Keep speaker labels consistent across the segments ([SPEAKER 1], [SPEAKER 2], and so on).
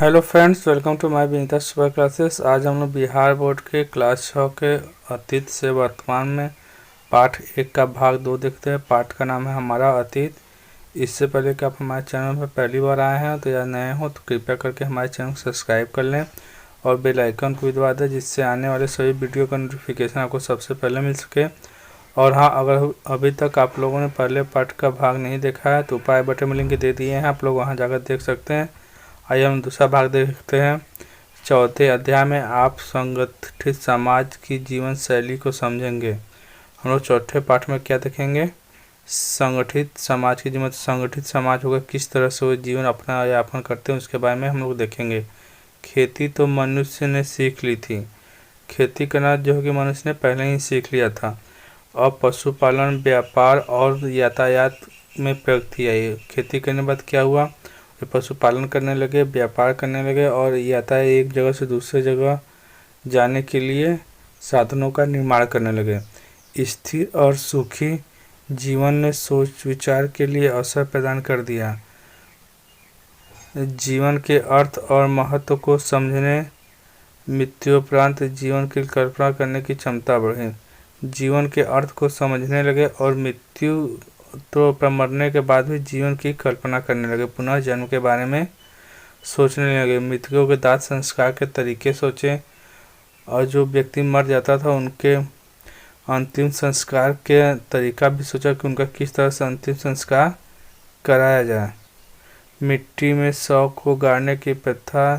[SPEAKER 1] Hello friends, welcome to my Vinita super classes. आज हम लोग बिहार बोर्ड के क्लास 6 के अतीत से वर्तमान में पाठ 1 का भाग 2 देखते हैं। पाठ का नाम है हमारा अतीत। इससे पहले कि आप हमारे चैनल पर पहली बार आए हैं तो या नए हो तो कृपया करके हमारे चैनल को सब्सक्राइब कर लें और बेल आइकन को भी दबा दें, जिससे आने वाले सभी वीडियो का नोटिफिकेशन आपको सबसे पहले मिल सके। और हाँ, अगर अभी तक आप लोगों ने पहले पाठ का भाग नहीं देखा है तो ऊपर बटन में लिंक दे दिए हैं, आप लोग वहाँ जाकर देख सकते हैं। आइए हम दूसरा भाग देखते हैं। चौथे अध्याय में आप संगठित समाज की जीवन शैली को समझेंगे। हम लोग चौथे पाठ में क्या देखेंगे? संगठित समाज की जीवन। संगठित समाज होगा किस तरह से वो जीवन अपना यापन करते हैं, उसके बारे में हम लोग देखेंगे। खेती तो मनुष्य ने सीख ली थी। खेती करना जो है कि मनुष्य ने पहले ही सीख लिया था। अब पशुपालन, व्यापार और यातायात में प्रगति आई। खेती करने के बाद क्या हुआ? पशुपालन करने लगे, व्यापार करने लगे और यातायात एक जगह से दूसरे जगह जाने के लिए साधनों का निर्माण करने लगे। स्थिर और सुखी जीवन ने सोच विचार के लिए अवसर प्रदान कर दिया। जीवन के अर्थ और महत्व को समझने, मृत्युपरांत जीवन की कल्पना करने की क्षमता बढ़ी। जीवन के अर्थ को समझने लगे और मृत्यु तो पर मरने के बाद भी जीवन की कल्पना करने लगे। पुनः जन्म के बारे में सोचने लगे। मृतकों के दाह संस्कार के तरीके सोचे और जो व्यक्ति मर जाता था उनके अंतिम संस्कार के तरीका भी सोचा कि उनका किस तरह से अंतिम संस्कार कराया जाए। मिट्टी में शव को गाड़ने की प्रथा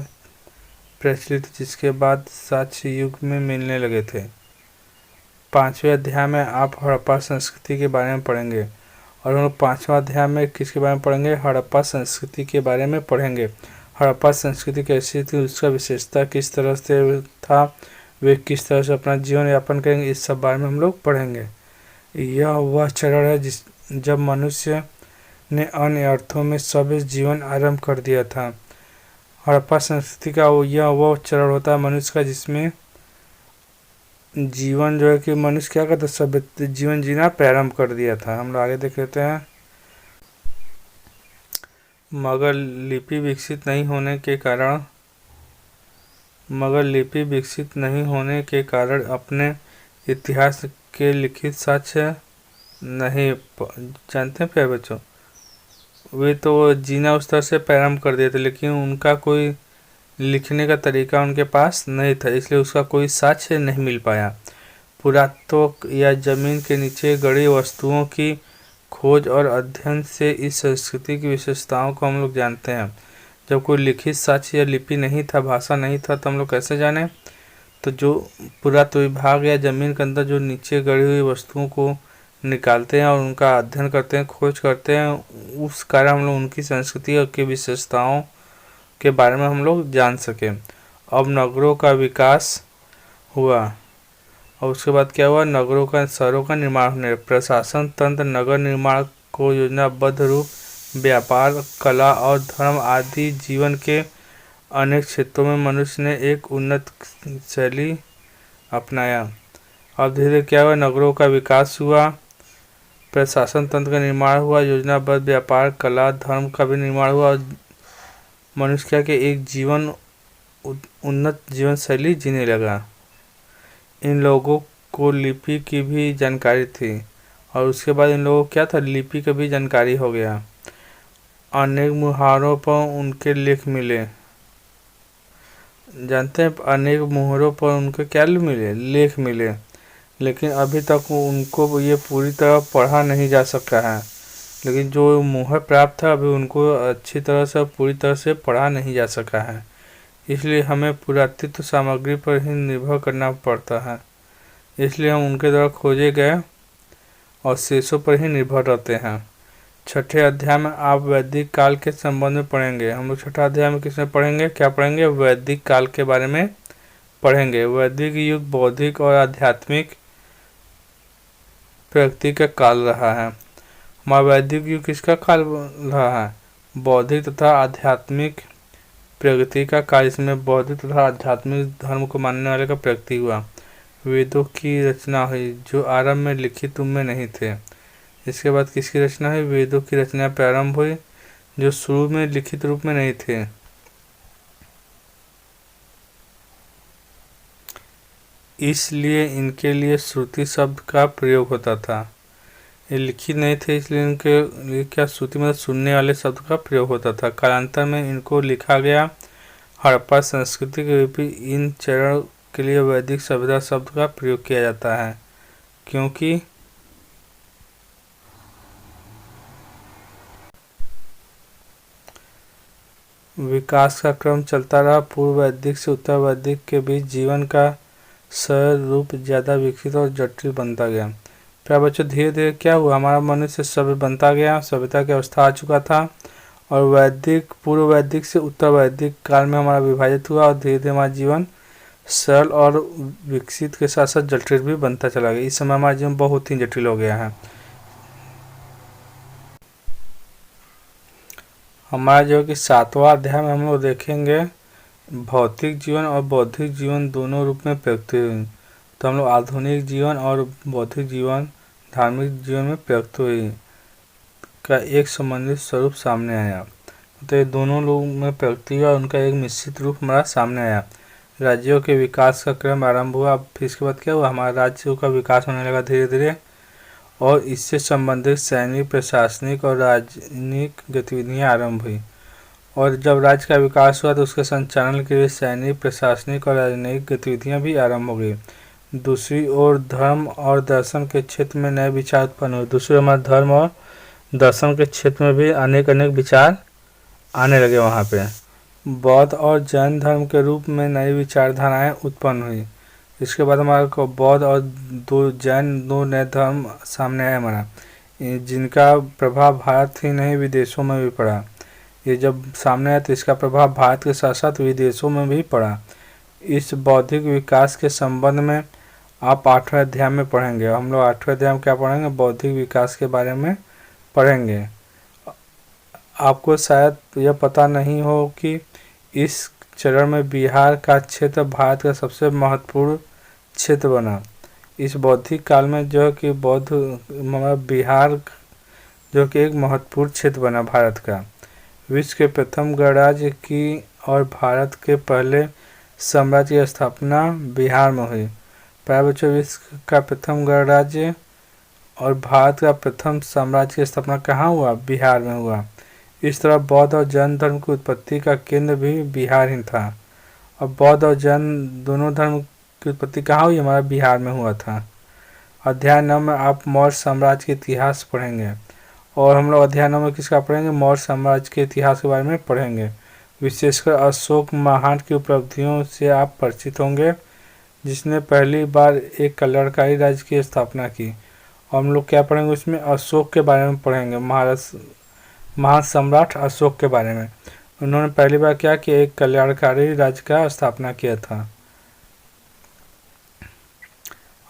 [SPEAKER 1] प्रचलित, जिसके बाद साक्ष्य युग में मिलने लगे थे। 5वें अध्याय में आप हड़प्पा संस्कृति के बारे में पढ़ेंगे और हम लोग 5वां अध्याय में किसके बारे में पढ़ेंगे? हड़प्पा संस्कृति के बारे में पढ़ेंगे। हड़प्पा संस्कृति कैसी थी, उसका विशेषता किस तरह से था, वे किस तरह से अपना जीवन यापन करेंगे, इस सब बारे में हम लोग पढ़ेंगे। यह वह चरण है जब मनुष्य ने अन्य अर्थों में सभ्य जीवन आरंभ कर दिया था। हड़प्पा संस्कृति का यह वह चरण होता है मनुष्य का जिसमें जीवन जो है कि मनुष्य क्या करता, सभ्य जीवन जीना प्रारंभ कर दिया था। हम लोग आगे देख लेते हैं। मगर लिपि विकसित नहीं होने के कारण अपने इतिहास के लिखित साक्ष्य नहीं जानते हैं प्यारे बच्चों। वे तो जीना उस तरह से प्रारंभ कर दिए थे, लेकिन उनका कोई लिखने का तरीका उनके पास नहीं था, इसलिए उसका कोई साक्ष्य नहीं मिल पाया। पुरातत्व या जमीन के नीचे गड़ी वस्तुओं की खोज और अध्ययन से इस संस्कृति की विशेषताओं को हम लोग जानते हैं। जब कोई लिखित साक्ष्य या लिपि नहीं था, भाषा नहीं था, तो हम लोग कैसे जाने? तो जो पुरातत्व विभाग या जमीन के अंदर जो नीचे गड़ी हुई वस्तुओं को निकालते हैं और उनका अध्ययन करते हैं, खोज करते हैं, उस कारण हम लोग उनकी संस्कृति की विशेषताओं के बारे में हम लोग जान सके। अब नगरों का विकास हुआ और उसके बाद क्या हुआ? नगरों का, शहरों का निर्माण होने, प्रशासन तंत्र, नगर निर्माण को योजनाबद्ध रूप, व्यापार, कला और धर्म आदि जीवन के अनेक क्षेत्रों में मनुष्य ने एक उन्नत शैली अपनाया। अब धीरे धीरे क्या हुआ? नगरों का विकास हुआ, प्रशासन तंत्र का निर्माण हुआ, योजनाबद्ध व्यापार, कला, धर्म का भी निर्माण हुआ और मनुष्य क्या कि एक उन्नत जीवन शैली जीने लगा। इन लोगों को लिपि की भी जानकारी थी और उसके बाद इन लोगों को क्या था? लिपि का भी जानकारी हो गया। अनेक मुहावरों पर उनके लेख मिले। जानते हैं, अनेक मुहावरों पर उनके क्या मिले? लेख मिले, लेकिन अभी तक उनको ये पूरी तरह पढ़ा नहीं जा सका है। लेकिन जो मुहर प्राप्त था अभी उनको अच्छी तरह से पूरी तरह से पढ़ा नहीं जा सका है, इसलिए हमें पुरातत्व सामग्री पर ही निर्भर करना पड़ता है। इसलिए हम उनके द्वारा खोजे गए और शेषों पर ही निर्भर रहते हैं। 6ठे अध्याय में आप वैदिक काल के संबंध में पढ़ेंगे। हम लोग 6ठा अध्याय में किसमें पढ़ेंगे? क्या पढ़ेंगे? वैदिक काल के बारे में पढ़ेंगे। वैदिक युग बौद्धिक और आध्यात्मिक प्रगति का काल रहा है। हमारा वैदिक युग किसका काल रहा है? बौद्धिक तथा आध्यात्मिक प्रगति का काल। इसमें बौद्धिक तथा आध्यात्मिक धर्म को मानने वाले का प्रगति हुआ। वेदों की रचना हुई जो आरंभ में लिखित रूप में नहीं थे। इसके बाद किसकी रचना हुई? वेदों की रचना प्रारंभ हुई जो शुरू में लिखित रूप में नहीं थे। इसलिए इनके लिए श्रुति शब्द का प्रयोग होता था। ये लिखित नहीं थे, इसलिए इनके लिए क्या श्रुति मतलब सुनने वाले शब्द का प्रयोग होता था। कालांतर में इनको लिखा गया। हड़प्पा संस्कृति के भी इन चरण के लिए वैदिक सभ्यता शब्द का प्रयोग किया जाता है, क्योंकि विकास का क्रम चलता रहा। पूर्व वैदिक से उत्तर वैदिक के बीच जीवन का सरल रूप ज़्यादा विकसित और जटिल बनता गया। प्यारे बच्चों, धीरे धीरे क्या हुआ, हमारा मनुष्य सभ्य बनता गया, सभ्यता की अवस्था आ चुका था, और वैदिक पूर्व वैदिक से उत्तर वैदिक काल में हमारा विभाजित हुआ, और धीरे धीरे हमारा जीवन सरल और विकसित के साथ साथ जटिल भी बनता चला गया। इस समय हमारा जीवन बहुत ही जटिल हो गया है। हमारा जो कि 7वां अध्याय में हम लोग देखेंगे भौतिक जीवन और बौद्धिक जीवन दोनों रूप में प्रयुक्त हुई। तो हम लोग आधुनिक जीवन और बौद्धिक जीवन, धार्मिक जीवन में प्रयुक्त हुई का एक संबंधित स्वरूप सामने आया। तो ये दोनों लोग में प्रयुक्त हुआ और उनका एक निश्चित रूप हमारा सामने आया। राज्यों के विकास का क्रम आरंभ हुआ। फिर इसके बाद क्या हुआ, हमारे राज्यों का विकास होने लगा धीरे धीरे, और इससे संबंधित सैनिक, प्रशासनिक और राजनीतिक गतिविधियां आरंभ हुई। और जब राज्य का विकास हुआ तो उसके संचालन के लिए सैनिक, प्रशासनिक और राजनीतिक गतिविधियां भी आरंभ हो गई। दूसरी ओर धर्म और दर्शन के क्षेत्र में नए विचार उत्पन्न हुए। दूसरी हमारे धर्म और दर्शन के क्षेत्र में भी अनेक विचार आने लगे। वहाँ पे बौद्ध और जैन धर्म के रूप में नई विचारधाराएं उत्पन्न हुई। इसके बाद हमारे को बौद्ध और दो नए धर्म सामने आए हमारा, जिनका प्रभाव भारत ही नहीं विदेशों में भी पड़ा। ये जब सामने आया तो इसका प्रभाव भारत के साथ साथ विदेशों में भी पड़ा। इस बौद्धिक विकास के संबंध में आप 8वें अध्याय में पढ़ेंगे। हम लोग 8वें अध्याय में क्या पढ़ेंगे, बौद्धिक विकास के बारे में पढ़ेंगे। आपको शायद यह पता नहीं हो कि इस चरण में बिहार का क्षेत्र भारत का सबसे महत्वपूर्ण क्षेत्र बना। इस बौद्धिक काल में जो कि बिहार जो कि एक महत्वपूर्ण क्षेत्र बना भारत का। विश्व के प्रथम गणराज्य की और भारत के पहले साम्राज्य की स्थापना बिहार में हुई। प्यारे बच्चों, विश्व का प्रथम गणराज्य और भारत का प्रथम साम्राज्य की स्थापना कहाँ हुआ, बिहार में हुआ। इस तरह बौद्ध और जैन धर्म की उत्पत्ति का केंद्र भी बिहार ही था। और बौद्ध और जैन दोनों धर्म की उत्पत्ति कहाँ हुई, हमारा बिहार में हुआ था। अध्याय 9 में आप मौर्य साम्राज्य के इतिहास पढ़ेंगे, और हम लोग अध्याय 9 में किसका पढ़ेंगे, मौर्य साम्राज्य के इतिहास के बारे में पढ़ेंगे। विशेषकर अशोक महान की उपलब्धियों से आप परिचित होंगे, जिसने पहली बार एक कल्याणकारी राज्य की स्थापना की। और हम लोग क्या पढ़ेंगे उसमें, अशोक के बारे में पढ़ेंगे, महान सम्राट अशोक के बारे में। उन्होंने पहली बार क्या किया, एक कल्याणकारी राज्य का स्थापना किया था।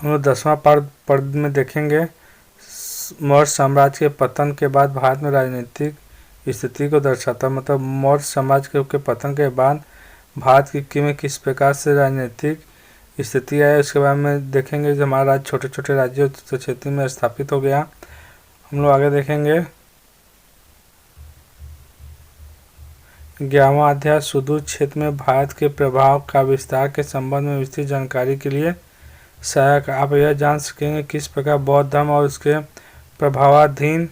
[SPEAKER 1] हम लोग 10वां पद में देखेंगे मौर्य साम्राज्य के पतन के बाद भारत में राजनीतिक स्थिति को दर्शाता। मतलब मौर्य साम्राज्य के पतन के बाद भारत की में किस प्रकार से राजनीतिक स्थिति आई, उसके बारे में देखेंगे। जो हमारा राज्य छोटे छोटे राज्यों क्षेत्र में स्थापित हो गया। हम लोग आगे देखेंगे 11वां अध्याय सुदूर क्षेत्र में भारत के प्रभाव का विस्तार के संबंध में विस्तृत जानकारी के लिए सहायक। आप यह जान सकेंगे किस प्रकार बौद्ध धर्म और उसके प्रभावाधीन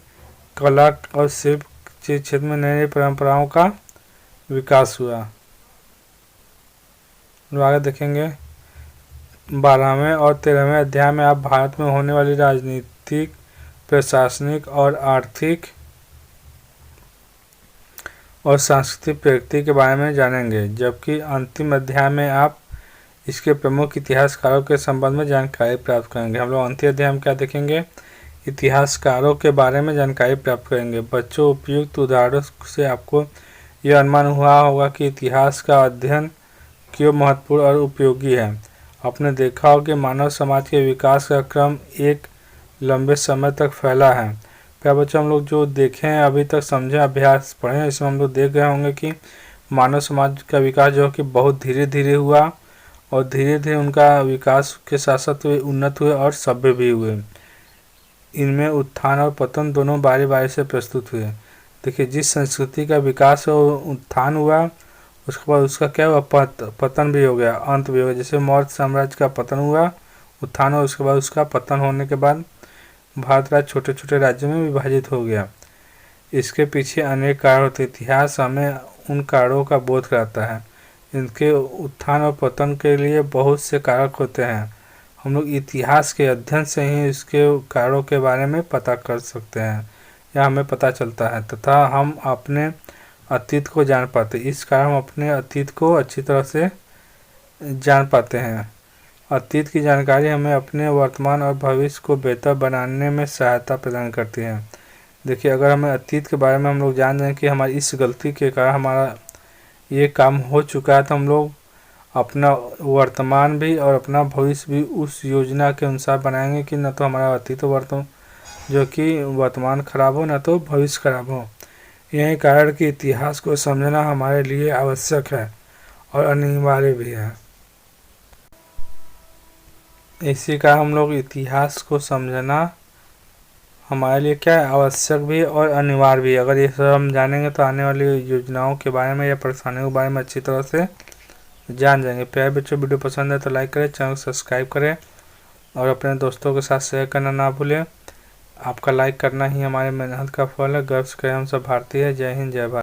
[SPEAKER 1] कला और शिल्प के क्षेत्र में नई नई परंपराओं का विकास हुआ। आगे देखेंगे 12वें और 13वें अध्याय में आप भारत में होने वाली राजनीतिक, प्रशासनिक और आर्थिक और सांस्कृतिक प्रगति के बारे में जानेंगे, जबकि अंतिम अध्याय में आप इसके प्रमुख इतिहासकारों के संबंध में जानकारी प्राप्त करेंगे। हम लोग अंतिम अध्याय में क्या देखेंगे, इतिहासकारों के बारे में जानकारी प्राप्त करेंगे। बच्चों, उपयुक्त उदाहरणों से आपको यह अनुमान हुआ होगा कि इतिहास का अध्ययन क्यों महत्वपूर्ण और उपयोगी है। आपने देखा हो कि मानव समाज के विकास का क्रम एक लंबे समय तक फैला है। क्या बच्चों, हम लोग जो देखे हैं अभी तक, समझे, अभ्यास पढ़े, इसमें हम लोग देख गए होंगे कि मानव समाज का विकास जो कि बहुत धीरे धीरे हुआ, और धीरे धीरे उनका विकास के साथ साथ वे उन्नत हुए और सभ्य भी हुए। इनमें उत्थान और पतन दोनों बारी बारी से प्रस्तुत हुए। देखिए, जिस संस्कृति का विकास और उत्थान हुआ उसके बाद उसका क्या हुआ, पतन भी हो गया, अंत भी हो गया। जैसे मौर्य साम्राज्य का पतन हुआ, उत्थान हुआ, उसके बाद उसका पतन होने के बाद भारत राज्य छोटे छोटे राज्यों में विभाजित हो गया। इसके पीछे अनेक कारण होते। इतिहास हमें उन कारणों का बोध कराता है। इनके उत्थान और पतन के लिए बहुत से कारक होते हैं। हम लोग इतिहास के अध्ययन से ही इसके कारणों के बारे में पता कर सकते हैं या हमें पता चलता है, तथा हम अपने अतीत को जान पाते। इस कारण हम अपने अतीत को अच्छी तरह से जान पाते हैं। अतीत की जानकारी हमें अपने वर्तमान और भविष्य को बेहतर बनाने में सहायता प्रदान करती है। देखिए, अगर हमें अतीत के बारे में हम लोग जान जाएं कि हमारी इस गलती के कारण हमारा ये काम हो चुका है, तो हम लोग अपना वर्तमान भी और अपना भविष्य भी उस योजना के अनुसार बनाएंगे कि न तो हमारा अतीत वर्तमान जो कि वर्तमान खराब हो, न तो भविष्य खराब हो। यही कारण कि इतिहास को समझना हमारे लिए आवश्यक है और अनिवार्य भी है। इसी का हम लोग इतिहास को समझना हमारे लिए क्या है, आवश्यक भी और अनिवार्य भी। अगर ये सब हम जानेंगे तो आने वाली योजनाओं के बारे में या परेशानियों के बारे में अच्छी तरह से जान जाएंगे। प्यारे बच्चों, वीडियो पसंद है तो लाइक करें, चैनल को सब्सक्राइब करें और अपने दोस्तों के साथ शेयर करना ना भूलें। आपका लाइक करना ही हमारे मेहनत का फल है। गर्व से कहें हम सब भारतीय है। जय हिंद, जय भारत।